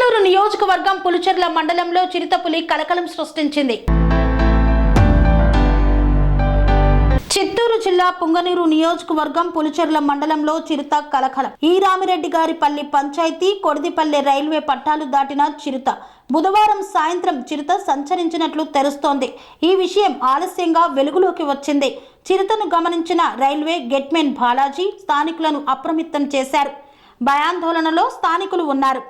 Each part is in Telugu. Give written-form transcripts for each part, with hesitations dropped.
చిత్తూరు నియోజకవర్గం పులిచెర్ల మండలంలో చిరుతపులి కలకలం సృష్టించింది. చిత్తూరు జిల్లా పుంగనూరు నియోజకవర్గం పులిచెర్ల మండలంలో చిరుత కలకలం. ఈ రామిరెడ్డి గారిపల్లి పంచాయతీ కొడిదిపల్లె రైల్వే పట్టాలు దాటిన చిరుత బుధవారం సాయంత్రం చిరుత సంచరించినట్లు తెలుస్తోంది. ఈ విషయం ఆలస్యంగా వెలుగులోకి వచ్చింది. చిరుతను గమనించిన రైల్వే గేట్మెన్ బాలాజీ స్థానికులను అప్రమత్తం చేశారు. భయాందోళనలో స్థానికులు ఉన్నారు.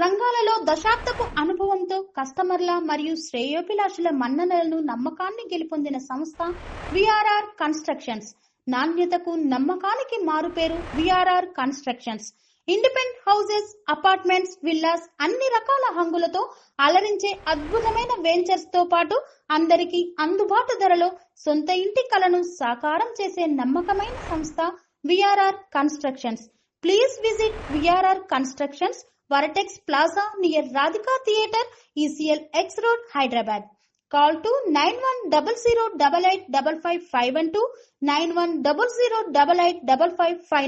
రంగాలలో దశాబ్దపు అనుభవంతో కస్టమర్ల మరియు శ్రేయోభిలాషుల మన్ననలను నమ్మకాన్ని గెలుపొందిన సంస్థ విఆర్ఆర్ కన్స్ట్రక్షన్స్. నాణ్యతకు నమ్మకానికి మారుపేరు VRR constructions. Independent houses, apartments, villas అన్ని రకాల హంగులతో అలరించే అద్భుతమైన వెంచర్స్ తో పాటు అందరికీ అందుబాటు ధరలో సొంత ఇంటి కలను సాకారం చేసే నమ్మకమైన సంస్థ VRR constructions. Please visit VRR constructions, Varatex Plaza near Radhika Theatre, ECL X Road, Hyderabad. Call to 910088555512, 9100885555.